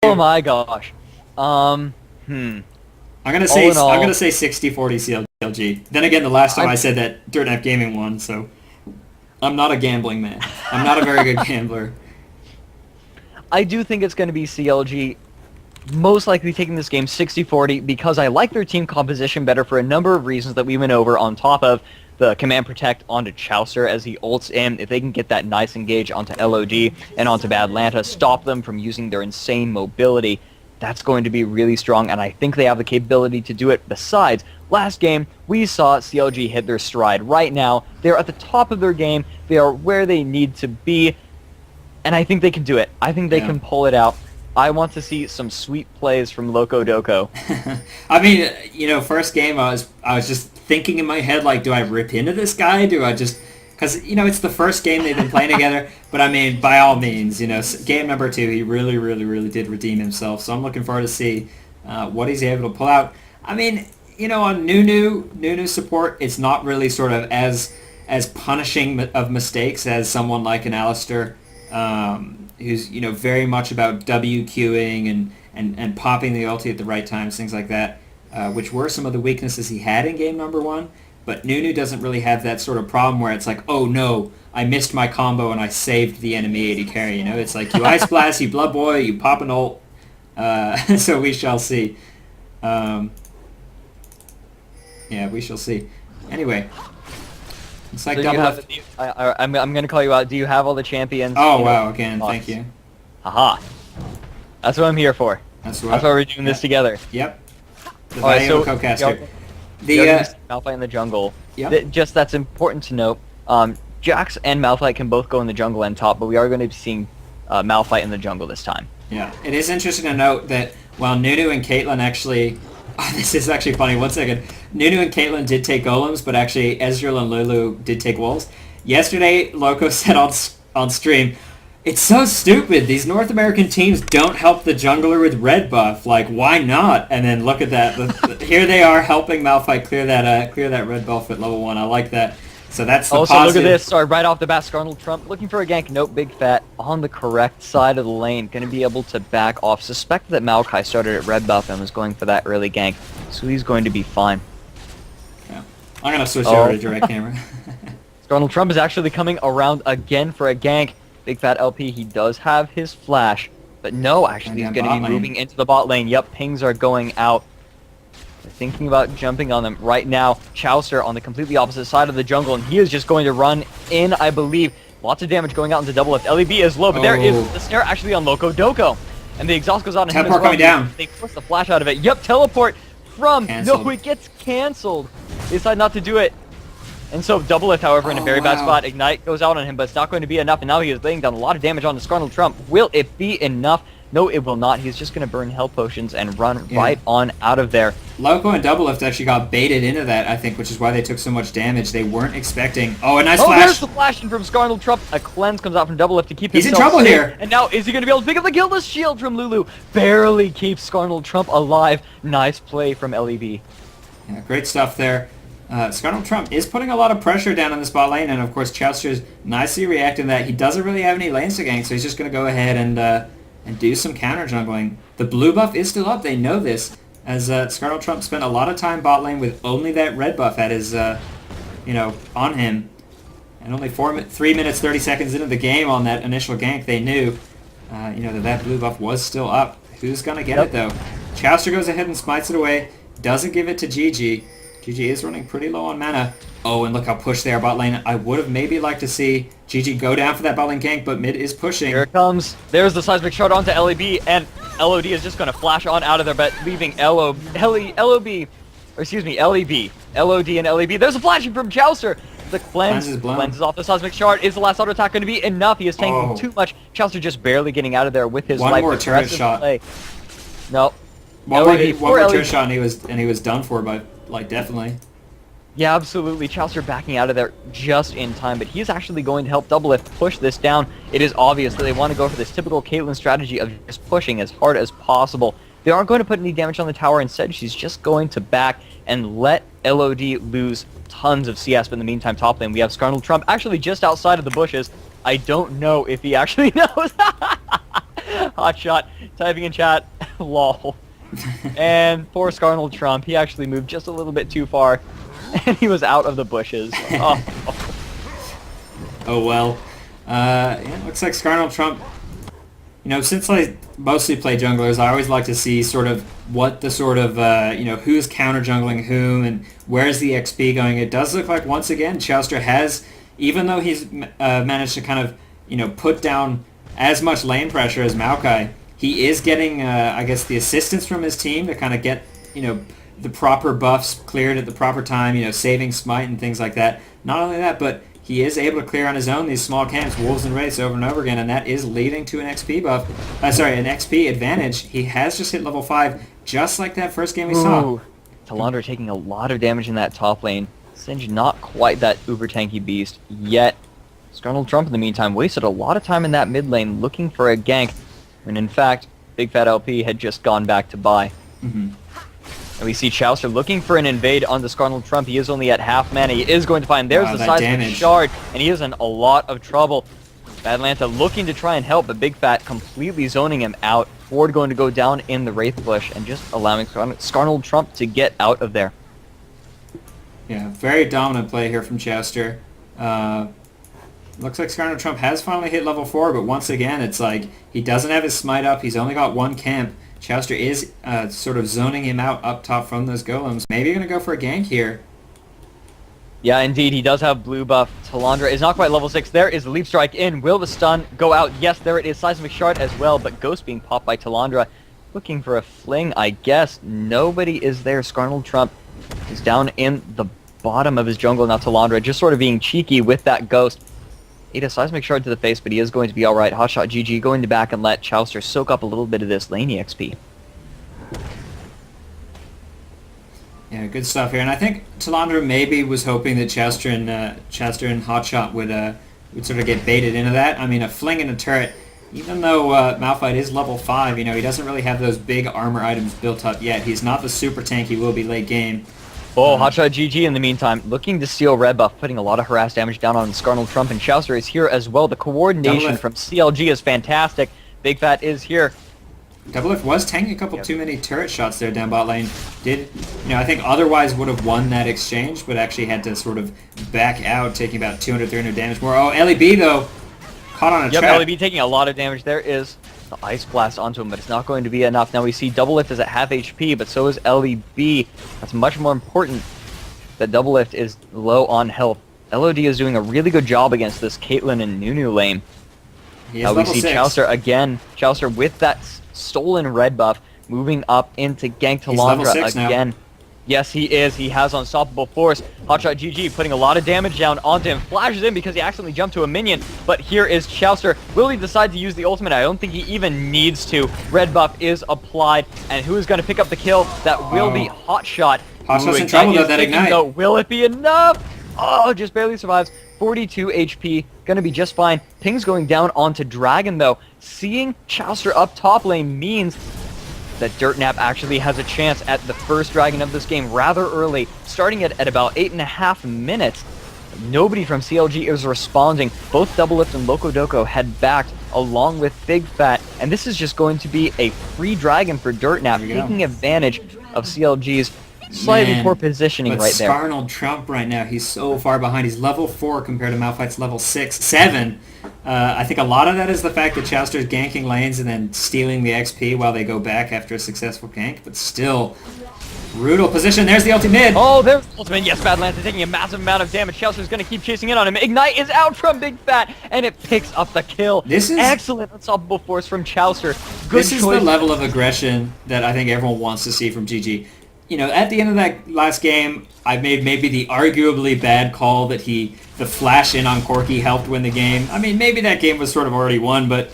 Oh my gosh. Hmm. I'm gonna All say in all, I'm gonna say 60-40 CLG. Then again, the last time I I'm said that, Dirt Nap Gaming won, so I'm not a gambling man. I'm not a very good gambler. I do think it's going to be CLG most likely taking this game 60-40 because I like their team composition better for a number of reasons that we went over on top of the command protect onto Chaucer as he ults in. If they can get that nice engage onto LOD and onto Badlanta, stop them from using their insane mobility, that's going to be really strong, and I think they have the capability to do it. Besides, last game, we saw CLG hit their stride. Right now, they're at the top of their game. They are where they need to be, and I think they can do it. I think they Yeah. can pull it out. I want to see some sweet plays from Loco Doco. I mean, first game I was just thinking in my head like, do I rip into this guy? Do I just because it's the first game they've been playing together. But I mean, by all means, game number 2, he really, really, really did redeem himself. So I'm looking forward to see what he's able to pull out. I mean, on Nunu support, it's not really sort of as punishing of mistakes as someone like an Alistair. Who's very much about W queuing and popping the ulti at the right times, things like that, which were some of the weaknesses he had in game number 1. But Nunu doesn't really have that sort of problem where it's like, oh no, I missed my combo and I saved the enemy AD carry. It's like you Ice Blast, you Blood Boy, you pop an ult. So we shall see. Yeah, we shall see. Anyway. It's like So double you have, left. I'm going to call you out. Do you have all the champions? Oh, wow, again, thank you. Haha. That's what I'm here for. That's why we're doing this together. Yep. The Alright, Vallejo so co-caster. Malphite in the jungle. Yep. Just that's important to note. Jax and Malphite can both go in the jungle and top, but we are going to be seeing Malphite in the jungle this time. Yeah, it is interesting to note that while Nunu and Caitlyn actually... Oh, this is actually funny. 1 second. Nunu and Caitlyn did take golems, but actually Ezreal and Lulu did take wolves. Yesterday, Loco said on stream, it's so stupid. These North American teams don't help the jungler with red buff. Like, why not? And then look at that. Here they are helping Malphite clear that red buff at level 1. I like that. So that's the also, positive. look at this. Sorry, right off the bat, Skarnal Trump looking for a gank. Nope, big fat on the correct side of the lane. Going to be able to back off. Suspect that Maokai started at red buff and was going for that early gank. So he's going to be fine. Yeah. I'm going to switch over to direct camera. Skarnal Trump is actually coming around again for a gank. Big fat LP, he does have his flash. But no, actually, he's going to be moving into the bot lane. Yep, pings are going out. They're thinking about jumping on them right now. Chaucer on the completely opposite side of the jungle, and he is just going to run in, I believe. Lots of damage going out into double lift. LEB is low, but there is the snare actually on Loco Doco. And the exhaust goes out on him as Teleport well. coming down. They force the flash out of it. Yep, teleport from... Cancelled. No, it gets cancelled. They decide not to do it. And so double lift, however, in a very bad spot. Ignite goes out on him, but it's not going to be enough. And now he is laying down a lot of damage on the Skarnal Trump. Will it be enough? No, it will not. He's just going to burn health potions and run right on out of there. Loco and Double Lift actually got baited into that, I think, which is why they took so much damage. They weren't expecting... Oh, a nice flash! There's the flashing from Skarnal Trump. A cleanse comes out from Double Lift to keep himself He's in trouble safe. here! And now, is he going to be able to pick up the killless shield from Lulu? Barely keeps Skarnal Trump alive. Nice play from LEB. Yeah, great stuff there. Skarnal Trump is putting a lot of pressure down on the spot lane, and of course Chaucer's nicely reacting to that. He doesn't really have any lanes to gank, so he's just going to go ahead and do some counter jungling. The blue buff is still up, they know this, as Skarnal Trump spent a lot of time bot lane with only that red buff at his, on him. And only 3 minutes, 30 seconds into the game on that initial gank, they knew, that blue buff was still up. Who's going to get it, though? Chaucer goes ahead and smites it away, doesn't give it to GG. GG is running pretty low on mana. Oh, and look how pushed they are bot lane. I would have maybe liked to see GG go down for that bot lane gank, but mid is pushing. Here it comes. There's the seismic shard onto LEB, and LOD is just going to flash on out of there, but leaving LOD and LEB. There's a flashing from Chaucer. The cleanses off the seismic shard. Is the last auto attack going to be enough? He is tanking too much. Chaucer just barely getting out of there with his life. One more turret shot. Play. No. One more turret shot, and he was done for, but definitely. Yeah, absolutely. Chaucer backing out of there just in time, but he's actually going to help Double Lift push this down. It is obvious that they want to go for this typical Caitlyn strategy of just pushing as hard as possible. They aren't going to put any damage on the tower. Instead, she's just going to back and let LOD lose tons of CS. But in the meantime, top lane, we have Skarnal Trump actually just outside of the bushes. I don't know if he actually knows. Hot shot, typing in chat, lol. And poor Scarnal Trump, he actually moved just a little bit too far, and he was out of the bushes. Oh. Oh well. Yeah, looks like Scarnal Trump, you know, since I mostly play junglers, I always like to see sort of what the sort of, you know, who's counter jungling whom and where's the XP going. It does look like, once again, Chowster has, even though he's managed to kind of, you know, put down as much lane pressure as Maokai, he is getting, I guess, the assistance from his team to kind of get, you know, the proper buffs cleared at the proper time, you know, saving smite and things like that. Not only that, but he is able to clear on his own these small camps, wolves and wraiths, over and over again, and that is leading to an XP buff. An XP advantage. He has just hit level 5, just like that first game we saw. Talandra taking a lot of damage in that top lane. Singe not quite that uber tanky beast, yet Scarnal Trump in the meantime wasted a lot of time in that mid lane looking for a gank, when in fact, Big Fat LP had just gone back to buy. And we see Chowster looking for an invade on the Scarnal Trump. He is only at half mana. He is going to find, there's the seismic shard, and he is in a lot of trouble. Badlanta looking to try and help, but Big Fat completely zoning him out. Ford going to go down in the Wraith Bush and just allowing Scarnal Trump to get out of there. Yeah, very dominant play here from Chowster. Looks like Scarnal Trump has finally hit level 4, but once again, it's like he doesn't have his smite up. He's only got one camp. Chowster is sort of zoning him out up top from those golems. Maybe going to go for a gank here. Yeah, indeed, he does have blue buff. Talandra is not quite level 6. There is the leap strike in. Will the stun go out? Yes, there it is. Seismic shard as well, but Ghost being popped by Talandra. Looking for a fling, I guess. Nobody is there. Scarnal Trump is down in the bottom of his jungle now. Talandra just sort of being cheeky with that Ghost. Ate a seismic shard to the face, but he is going to be alright. Hotshot GG going to back and let Chowster soak up a little bit of this laney XP. Yeah, good stuff here. And I think Talandra maybe was hoping that Chowster and Hotshot would sort of get baited into that. I mean, a fling and a turret, even though Malphite is level 5, you know, he doesn't really have those big armor items built up yet. He's not the super tank he will be late game. Oh, Hotshot GG in the meantime, looking to steal red buff, putting a lot of harass damage down on Scarnal Trump, and Chowster is here as well. The coordination from CLG is fantastic. Big Fat is here. Doublelift was tanking a couple too many turret shots there down bot lane. Did, you know, I think otherwise would have won that exchange, but actually had to sort of back out, taking about 200, 300 damage more. Oh, LEB though, caught on a trap. Yep, LEB taking a lot of damage. There is the Ice Blast onto him, but it's not going to be enough. Now we see Doublelift is at half HP, but so is LEB. That's much more important that Doublelift is low on health. LOD is doing a really good job against this Caitlyn and Nunu lane. Now we see 6. Chowster again. Chowster with that stolen red buff, moving up into gank Talandra again. Now. Yes, he is. He has Unstoppable Force. Hotshot GG putting a lot of damage down onto him. Flashes in because he accidentally jumped to a minion. But here is Chowster. Will he decide to use the ultimate? I don't think he even needs to. Red buff is applied. And who is going to pick up the kill? That will be Hotshot. Hotshot's in trouble though, that ignite. Though, will it be enough? Oh, just barely survives. 42 HP. Gonna be just fine. Ping's going down onto Dragon though. Seeing Chowster up top lane means that Dirtnap actually has a chance at the first Dragon of this game rather early, starting at about 8.5 minutes. Nobody from CLG is responding. Both Doublelift and Locodoco had backed along with Big Fat, and this is just going to be a free Dragon for Dirtnap, taking advantage of CLG's slightly poor positioning right there. But Scarnal Trump right now, he's so far behind. He's level 4 compared to Malphite's level 6, 7. I think a lot of that is the fact that Chowster's ganking lanes and then stealing the XP while they go back after a successful gank, but still, brutal position. There's the ultimate. Oh, there's the ultimate. Yes, Badlands taking a massive amount of damage. Chowster's going to keep chasing in on him. Ignite is out from Big Fat, and it picks up the kill. This is excellent Unstoppable Force from Chowster. This is the level of aggression that I think everyone wants to see from GG. You know, at the end of that last game, I made maybe the arguably bad call that the flash in on Corki helped win the game. I mean, maybe that game was sort of already won, but,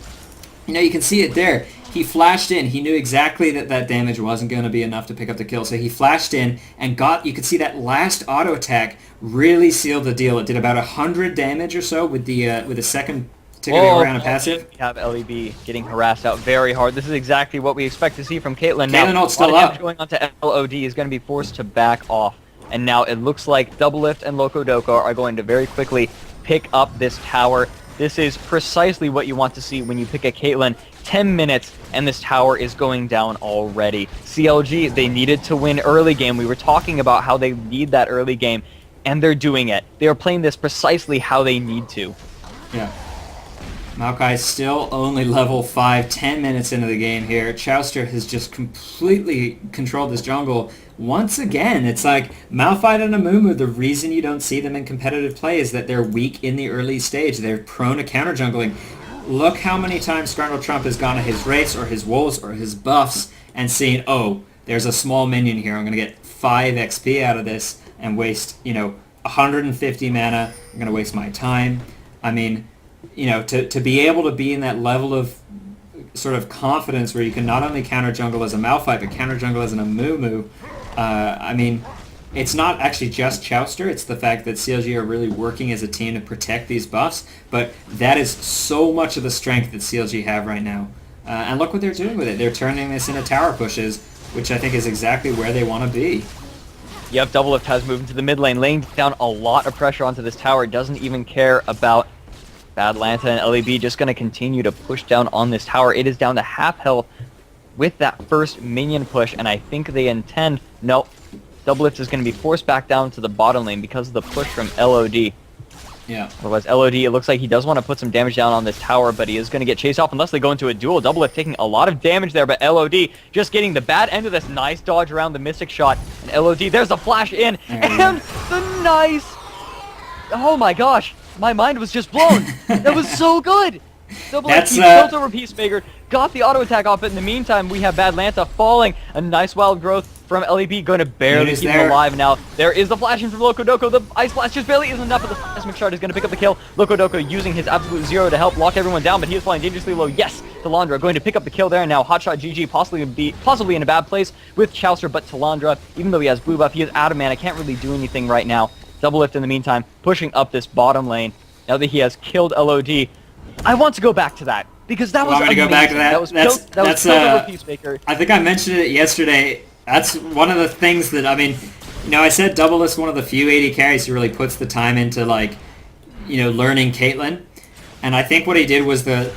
you know, you can see it there. He flashed in. He knew exactly that that damage wasn't going to be enough to pick up the kill, so he flashed in and you could see that last auto attack really sealed the deal. It did about 100 damage or so with the second ticketing around a passive. We have LEB getting harassed out very hard. This is exactly what we expect to see from Caitlyn. Caitlyn ult's still up. Going on to LOD is going to be forced to back off. And now it looks like Doublelift and Locodoco are going to very quickly pick up this tower. This is precisely what you want to see when you pick a Caitlyn. 10 minutes, and this tower is going down already. CLG, they needed to win early game. We were talking about how they need that early game, and they're doing it. They are playing this precisely how they need to. Yeah. Maokai still only level 5, 10 minutes into the game here. Chowster has just completely controlled this jungle. Once again, it's like Malphite and Amumu, the reason you don't see them in competitive play is that they're weak in the early stage. They're prone to counter jungling. Look how many times Donald Trump has gone to his Wraiths or his Wolves or his buffs and seen, oh, there's a small minion here. I'm going to get 5 XP out of this and waste, 150 mana. I'm going to waste my time. I mean, to be able to be in that level of sort of confidence where you can not only counter jungle as a Malphite, but counter jungle as an Amumu, I mean, it's not actually just Chowster, it's the fact that CLG are really working as a team to protect these buffs, but that is so much of the strength that CLG have right now. And look what they're doing with it. They're turning this into tower pushes, which I think is exactly where they want to be. Yep, Doublelift has moved into the mid lane, laying down a lot of pressure onto this tower, doesn't even care about Badlanta and LEB, just going to continue to push down on this tower. It is down to half health with that first minion push, and I think they intend... Nope. Doublelift is going to be forced back down to the bottom lane because of the push from LOD. Yeah. Otherwise, LOD, it looks like he does want to put some damage down on this tower, but he is going to get chased off unless they go into a duel. Doublelift taking a lot of damage there, but LOD just getting the bad end of this. Nice dodge around the Mystic Shot. And LOD, there's a flash in, and the nice... Oh my gosh, my mind was just blown. That was so good. Doublelift, he built over Peacemaker, got the auto attack off it. In the meantime, we have Badlanta falling. A nice wild growth from LEB, going to barely keep him alive now. There is the flash in from Loco-Doco. The Ice Blast just barely isn't enough, but the Seismic Shard is going to pick up the kill. Loco-Doco using his absolute zero to help lock everyone down, but he is flying dangerously low. Yes, Talandra going to pick up the kill there, and now Hotshot GG possibly in a bad place with Chowster, but Talandra, even though he has blue buff, he is out of mana, can't really do anything right now. Doublelift in the meantime, pushing up this bottom lane. Now that he has killed LOD, I want to go back to that, because that was amazing. Go back to that? That was killed over Peacemaker. I think I mentioned it yesterday. That's one of the things that, I mean, I said Doublelift's one of the few AD carries who really puts the time into, like, learning Caitlyn. And I think what he did was the...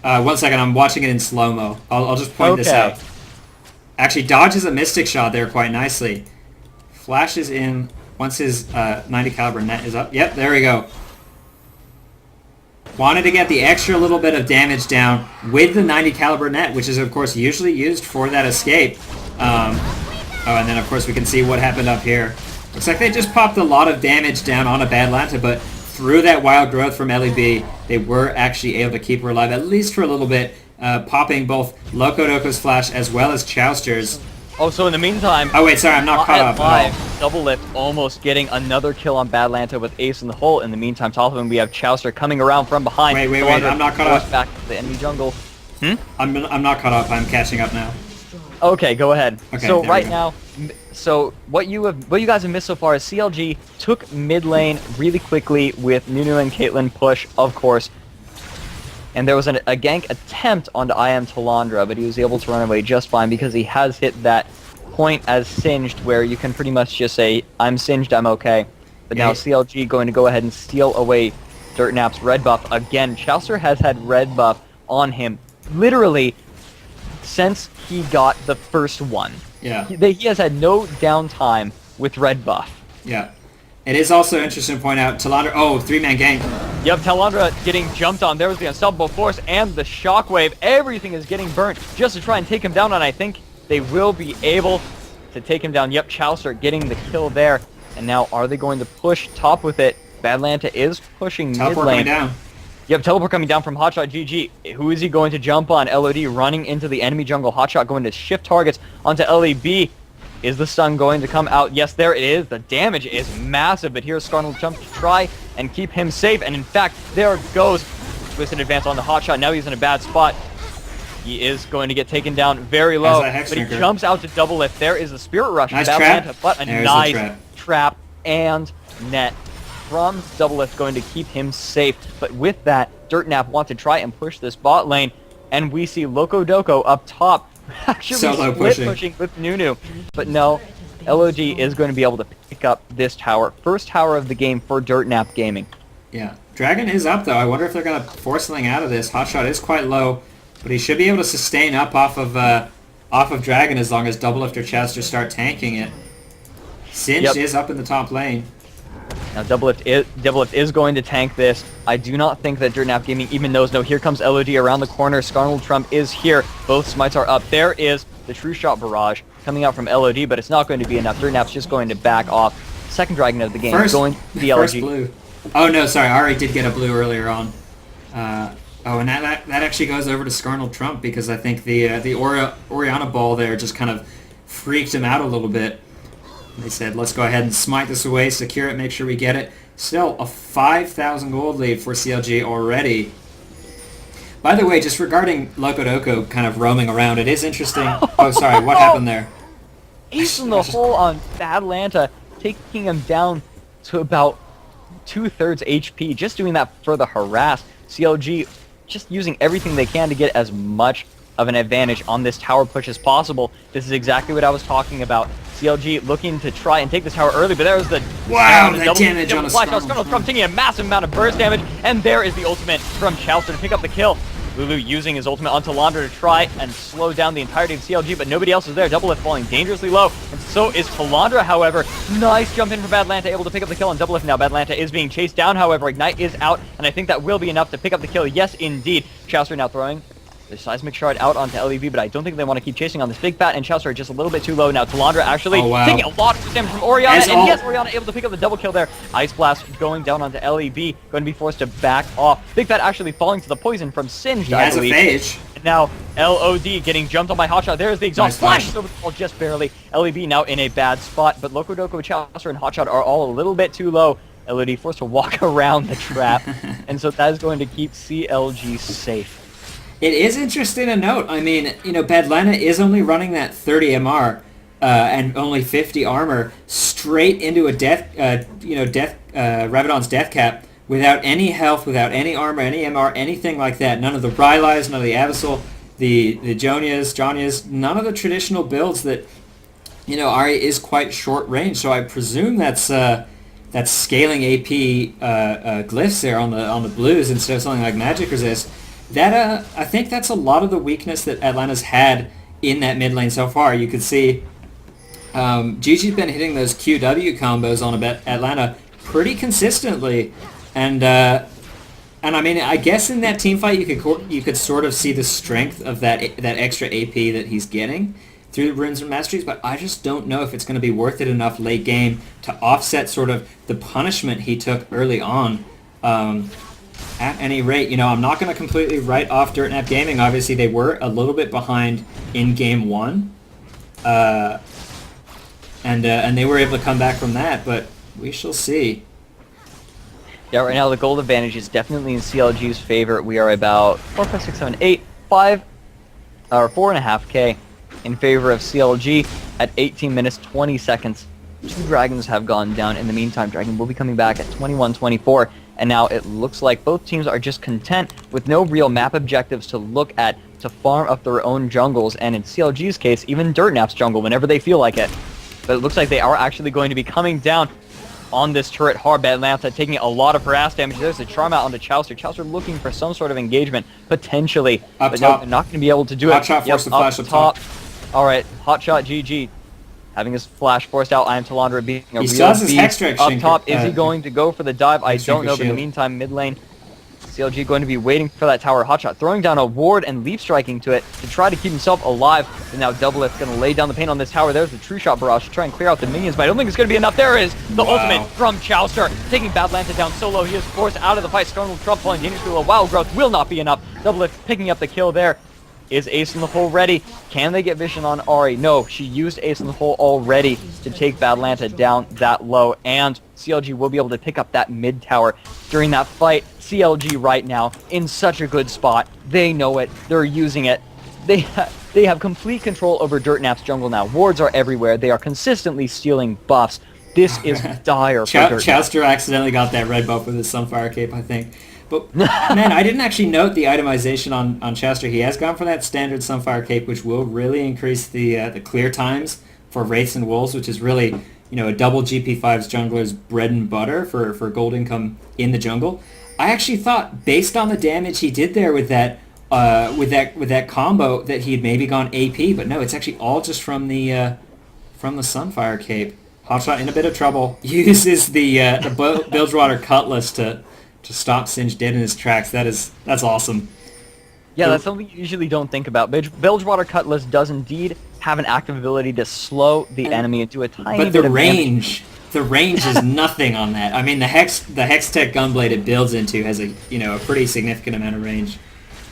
1 second, I'm watching it in slow-mo. I'll just point this out. Actually, dodges a Mystic Shot there quite nicely. Flashes in once his 90 caliber net is up. Yep, there we go. Wanted to get the extra little bit of damage down with the 90 caliber net, which is of course usually used for that escape. And then of course we can see what happened up here. Looks like they just popped a lot of damage down on a Badlanta, but through that wild growth from LEB, they were actually able to keep her alive, at least for a little bit, popping both Loco-Doco's flash as well as Chowster's. Oh, so in the meantime... Oh, wait, sorry, I'm not caught up. Live, Doublelift almost getting another kill on Badlanta with Ace in the hole. In the meantime, top of him, we have Chowster coming around from behind. Wait, I'm not caught up. Back to the enemy jungle. I'm not caught up. I'm catching up now. Okay, go ahead. Okay, so right now, what you guys have missed so far is CLG took mid lane really quickly with Nunu and Caitlyn push, of course. And there was a gank attempt onto I Am Talandra, but he was able to run away just fine because he has hit that point as singed where you can pretty much just say, I'm singed, I'm okay. But now CLG going to go ahead and steal away Dirtnap's red buff. Again, Chowster has had red buff on him literally since he got the first one. Yeah. He has had no downtime with red buff. Yeah. It is also interesting to point out, Talandra, 3-man gang. Yep, Talandra getting jumped on. There was the Unstoppable Force and the Shockwave. Everything is getting burnt just to try and take him down, and I think they will be able to take him down. Yep, Chowster getting the kill there. And now are they going to push top with it? Badlanta is pushing mid lane. Teleport coming down. Yep, teleport coming down from Hotshot GG. Who is he going to jump on? LOD running into the enemy jungle. Hotshot going to shift targets onto LEB. Is the stun going to come out? Yes, there it is. The damage is massive, but here's Skarnal Jump to try and keep him safe. And in fact, there goes Twisted Advance on the Hotshot. Now he's in a bad spot. He is going to get taken down very low, but he jumps out to Doublelift. There is a Spirit Rush. Nice trap. But a nice trap and net from Doublelift going to keep him safe. But with that, Dirtnap wants to try and push this bot lane, and we see Loco-Doco up top actually split pushing with Nunu. But no, LOD is going to be able to pick up this tower. First tower of the game for Dirtnap Gaming. Yeah. Dragon is up, though. I wonder if they're going to force something out of this. Hotshot is quite low, but he should be able to sustain up off of Dragon as long as Doublelift or Chester start tanking it. Singed is up in the top lane. Now Doublelift is going to tank this. I do not think that Dirtnap Gaming even knows. No, here comes LOD around the corner. Scarnal Trump is here. Both smites are up. There is the True Shot Barrage coming out from LOD, but it's not going to be enough. Dirtnap's just going to back off. Second Dragon of the game going to the first LG. Blue. Oh no, sorry. Ari did get a blue earlier on. And that actually goes over to Scarnal Trump because I think the Oriana ball there just kind of freaked him out a little bit. They said, let's go ahead and smite this away, secure it, make sure we get it. Still, a 5,000 gold lead for CLG already. By the way, just regarding Locodoco kind of roaming around, it is interesting. Oh, sorry, what happened there? Ace in the hole on Badlanta, taking him down to about 2/3 HP. Just doing that for the harass. CLG just using everything they can to get as much of an advantage on this tower push as possible. This is exactly what I was talking about. CLG looking to try and take this tower early, but there was the that damage on a Scarnal Trump taking a massive amount of burst damage, and there is the ultimate from Chaucer to pick up the kill. Lulu using his ultimate on Talandra to try and slow down the entirety of CLG, but nobody else is there. Doublelift falling dangerously low, and so is Talandra, however. Nice jump in for Badlanta, able to pick up the kill on Doublelift now. Badlanta is being chased down, however. Ignite is out, and I think that will be enough to pick up the kill. Yes, indeed. Chaucer now throwing the Seismic Shard out onto LEV, but I don't think they want to keep chasing on this Big Fat, and Chaucer are just a little bit too low now. Talandra actually taking a lot of damage from Oriana, and yes, Oriana able to pick up the double kill there. Ice Blast going down onto LEV, going to be forced to back off. Big Fat actually falling to the poison from Singed, I believe. He has a phage. And now LOD getting jumped on by Hotshot. There's the exhaust flash over the wall just barely. LEV now in a bad spot, but Locodoco, Chaucer, and Hotshot are all a little bit too low. LOD forced to walk around the trap, and so that is going to keep CLG safe. It is interesting to note. I mean, Badlanta is only running that 30 MR and only 50 armor straight into a Rabadon's death cap without any health, without any armor, any MR, anything like that. None of the Rylai's, none of the Abyssal, the Jonyas, none of the traditional builds that Ari is quite short range. So I presume that's scaling AP glyphs there on the blues instead of something like magic resist. That I think that's a lot of the weakness that Atlanta's had in that mid lane so far. You could see Gigi's been hitting those QW combos on Atlanta pretty consistently, and I mean, I guess in that team fight you could sort of see the strength of that extra AP that he's getting through the runes and masteries, but I just don't know if it's going to be worth it enough late game to offset sort of the punishment he took early on. At any rate, I'm not going to completely write off Dirtnap Gaming. Obviously, they were a little bit behind in Game 1. And they were able to come back from that, but we shall see. Yeah, right now the gold advantage is definitely in CLG's favor. We are about 4, 5, 6, 7, 8, 5, or 4.5k in favor of CLG at 18 minutes, 20 seconds. 2 Dragons have gone down. In the meantime, Dragon will be coming back at 21-24. And now it looks like both teams are just content with no real map objectives to look at to farm up their own jungles, and in CLG's case, even Dirtnap's jungle whenever they feel like it. But it looks like they are actually going to be coming down on this turret hard. Badlanta taking a lot of harass damage. There's a charm out onto Chaucer. Chaucer looking for some sort of engagement, potentially. Up but top. No, they're not going to be able to do it. Hotshot forced to flash up top. Alright, Hotshot GG. Having his flash forced out, I am Talandra being a he real his beast. Up top, is he uh, going to go for the dive? I don't know, but in the shield. meantime, mid lane, CLG going to be waiting for that tower. Hotshot throwing down a ward and leap striking to it to try to keep himself alive. And now Doublelift going to lay down the paint on this tower. There's the True Shot Barrage to try and clear out the minions, but I don't think it's going to be enough. There is the ultimate from Chaucer, taking Badlanta down solo. He is forced out of the fight. Scarnal Trump falling dangerously low. Wild Growth will not be enough. Doublelift picking up the kill there. Is Ace in the Hole ready? Can they get vision on Ari? No, she used Ace in the Hole already to take Badlanta down that low, and CLG will be able to pick up that mid tower during that fight. CLG right now in such a good spot. They know it. They're using it. They have complete control over Dirtnap's jungle now. Wards are everywhere. They are consistently stealing buffs. This is dire for Dirtnap. Chaucer accidentally got that red buff with his Sunfire Cape, I think. But, man, I didn't actually note the itemization on Chester. He has gone for that standard Sunfire Cape, which will really increase the clear times for Wraiths and Wolves, which is really, a double GP5's jungler's bread and butter for gold income in the jungle. I actually thought, based on the damage he did there with that combo, that he had maybe gone AP, but no, it's actually all just from the Sunfire cape. Hotshot in a bit of trouble. Uses the Bilgewater Cutlass to stop Singe dead in his tracks. That's awesome. Yeah, that's something you usually don't think about. Bilgewater Cutlass does indeed have an active ability to slow the enemy into a tiny bit of But the range is nothing on that. I mean, the Hextech Gunblade it builds into has a pretty significant amount of range.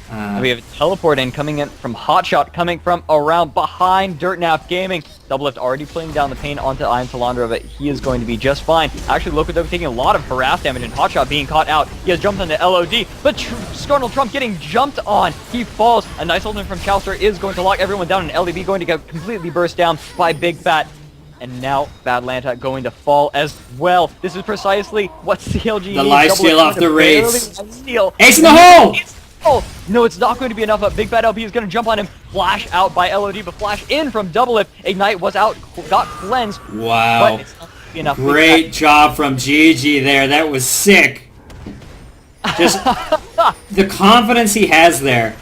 We have a teleport in coming in from Hotshot, coming from around behind Dirtnap Gaming. Doublelift already putting down the pain onto Iron Talandra, but he is going to be just fine. Actually, Locodoke taking a lot of harass damage and Hotshot being caught out. He has jumped onto LOD, but Scarnal Trump getting jumped on. He falls. A nice ultimate from Chowster is going to lock everyone down, and LDB going to get completely burst down by Big Fat. And now Badlanta going to fall as well. This is precisely what CLG needs. The lifesteal off the Wraiths. Ace in the hole! Oh, no, it's not going to be enough, but Big Bad LP is going to jump on him. Flash out by LOD, but flash in from Doublelift. Ignite was out, got cleansed. Wow. But it's not going to be enough. Great job from GG there. That was sick. Just the confidence he has there.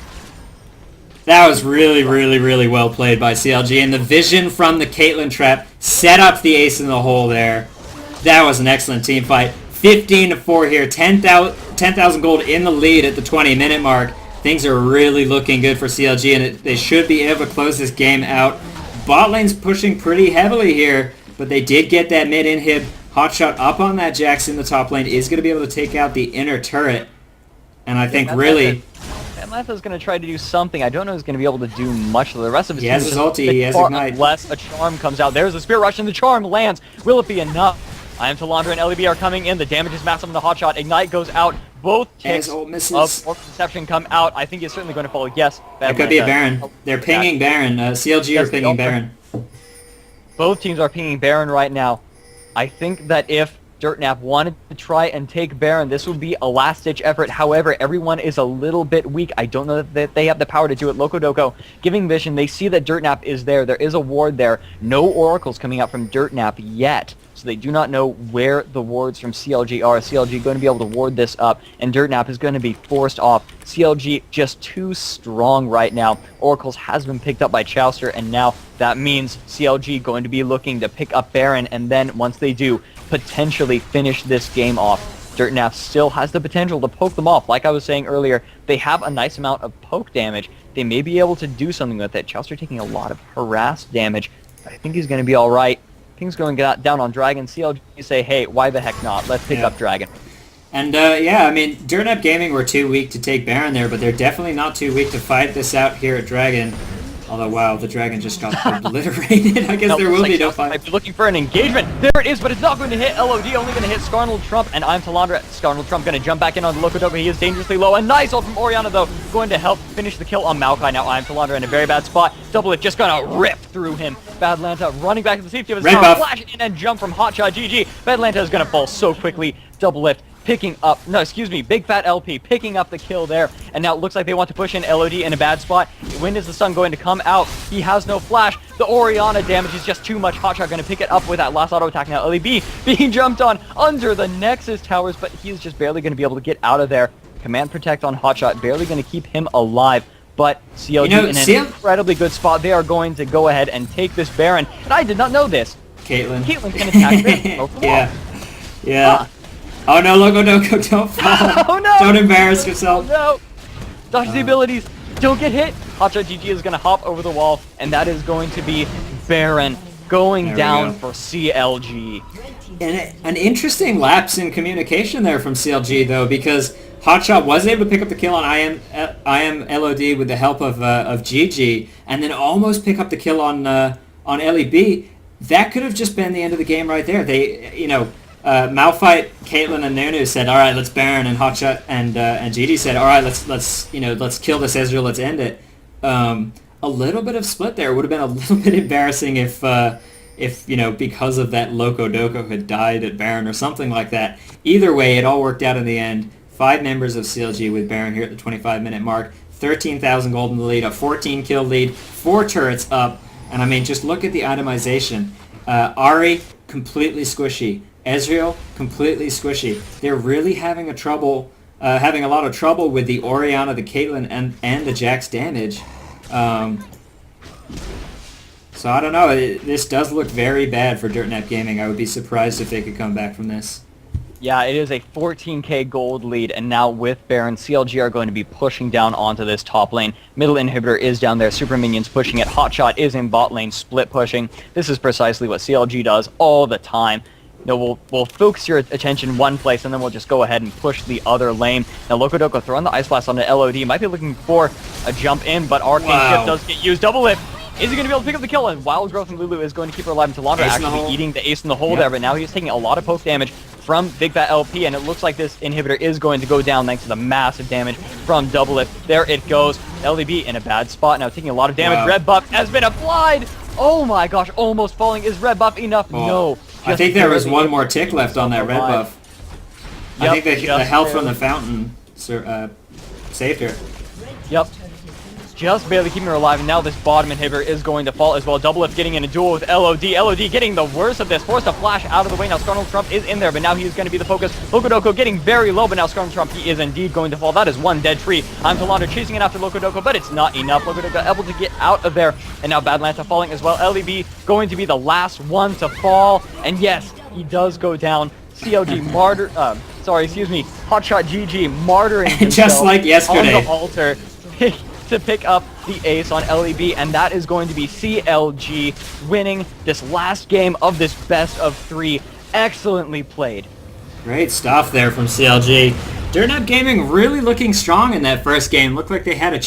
That was really, really, really well played by CLG. And the vision from the Caitlyn trap set up the ace in the hole there. That was an excellent team fight. 15-4 here. 10,000 gold in the lead at the 20-minute mark. Things are really looking good for CLG, and they should be able to close this game out. Bot lane's pushing pretty heavily here, but they did get that mid inhib. Hotshot up on that Jax in the top lane is going to be able to take out the inner turret. And I think really... Atlantha's going to try to do something. I don't know if he's going to be able to do much of the rest of his team. He has his ulti, he has Ignite. Unless a charm comes out. There's a Spirit Rush, and the charm lands. Will it be enough? I am Talandra and LEB are coming in. The damage is massive on the Hotshot. Ignite goes out. Both ticks of Orc Deception come out. I think he's certainly going to fall. Yes. It could be a Baron. They're pinging Baron. CLG are pinging Baron. Both teams are pinging Baron right now. I think that if Dirtnap wanted to try and take Baron, this would be a last-ditch effort. However, everyone is a little bit weak. I don't know that they have the power to do it. Locodoco giving vision. They see that Dirtnap is there. There is a ward there. No oracles coming out from Dirtnap yet. So they do not know where the wards from CLG are. CLG going to be able to ward this up, and Dirtnap is going to be forced off. CLG just too strong right now. Oracles has been picked up by Chowster, and now that means CLG going to be looking to pick up Baron, and then once they do, potentially finish this game off. Dirtnap still has the potential to poke them off. Like I was saying earlier, they have a nice amount of poke damage. They may be able to do something with it. Chowster taking a lot of harass damage, but I think he's going to be all right. King's going down on Dragon. CLG say, hey, why the heck not? Let's pick up Dragon. And, yeah, I mean, Dirtnap Gaming were too weak to take Baron there, but they're definitely not too weak to fight this out here at Dragon. Although, wow, the Dragon just got obliterated. I guess there will be no fight. Might be looking for an engagement. There it is, but it's not going to hit LOD, only going to hit Scarnal Trump, and I'm Talandra. Scarnal Trump going to jump back in on the Locodoco. He is dangerously low. A nice ult from Orianna, though, going to help finish the kill on Maokai. Now I'm Talandra in a very bad spot. Doublelift just going to rip through him. Badlanta running back to the safety of his tower. Flash in and jump from Hotshot. GG. Badlanta is going to fall so quickly. Doublelift picking up, Big Fat LP picking up the kill there, and now it looks like they want to push in LOD in a bad spot. When is the sun going to come out? He has no flash. The Orianna damage is just too much. Hotshot going to pick it up with that last auto attack. Now LEB being jumped on under the Nexus towers, but he is just barely going to be able to get out of there. Command Protect on Hotshot, barely going to keep him alive. But CLG in an incredibly good spot. They are going to go ahead and take this Baron. And I did not know this. Caitlyn can attack Baron. Yeah. Oh no, Locodoco, don't fall. Oh no! Don't embarrass yourself. Oh no! Dodge the abilities. Don't get hit. Hotshot GG is going to hop over the wall, and that is going to be Baron going down for CLG. And an interesting lapse in communication there from CLG, though, because Hotshot was able to pick up the kill on I am LOD with the help of GG, and then almost pick up the kill on LEB. That could have just been the end of the game right there. They, Malphite, Caitlyn, and Nunu said, "All right, let's Baron," and Hotshot and GG said, "All right, let's kill this Ezreal, let's end it." A little bit of split there would have been a little bit embarrassing if because of that Locodoco had died at Baron or something like that. Either way, it all worked out in the end. 5 members of CLG with Baron here at the 25-minute mark. 13,000 gold in the lead, a 14 kill lead, 4 turrets up. And I mean, just look at the itemization. Ari, completely squishy. Ezreal, completely squishy. They're really having a lot of trouble with the Orianna, the Caitlyn, and the Jax damage. So I don't know. This does look very bad for DirtNap Gaming. I would be surprised if they could come back from this. Yeah, it is a 14k gold lead, and now with Baron, CLG are going to be pushing down onto this top lane. Middle inhibitor is down there, super minions pushing it, Hotshot is in bot lane, split pushing. This is precisely what CLG does all the time. You know, we'll focus your attention one place, and then we'll just go ahead and push the other lane. Now, Locodoco throwing the Ice Blast onto LOD, might be looking for a jump in, but Arcane Shift does get used. Double lift. Is he going to be able to pick up the kill? And Wild Growth and Lulu is going to keep her alive until Laundra, actually eating the ace in the hole there, but now he's taking a lot of poke damage from Big Fat LP, and it looks like this inhibitor is going to go down thanks to the massive damage from Double Lift. There it goes. LDB in a bad spot now, taking a lot of damage. Red buff has been applied. Oh my gosh, almost falling. Is red buff enough? No. I think there was one more tick left on that red buff. Yep, I think the health from the fountain saved her. Yep. Just barely keeping her alive, and now this bottom inhibitor is going to fall as well. Double Lift getting in a duel with LOD. LOD getting the worst of this, forced a flash out of the way. Now Scarlet Trump is in there, but now he is going to be the focus. Locodoco getting very low, but now Scarlet Trump, he is indeed going to fall. That is one dead tree. I'm Talanda chasing it after Locodoco, but it's not enough. Locodoco able to get out of there, and now Badlanta falling as well. LEB going to be the last one to fall, and yes, he does go down. CLG martyr, Hotshot GG martyring himself just like yesterday on the altar to pick up the ace on LEB, and that is going to be CLG winning this last game of this best of 3. Excellently played. Great stuff there from CLG. DirtNap Gaming really looking strong in that first game. Looked like they had a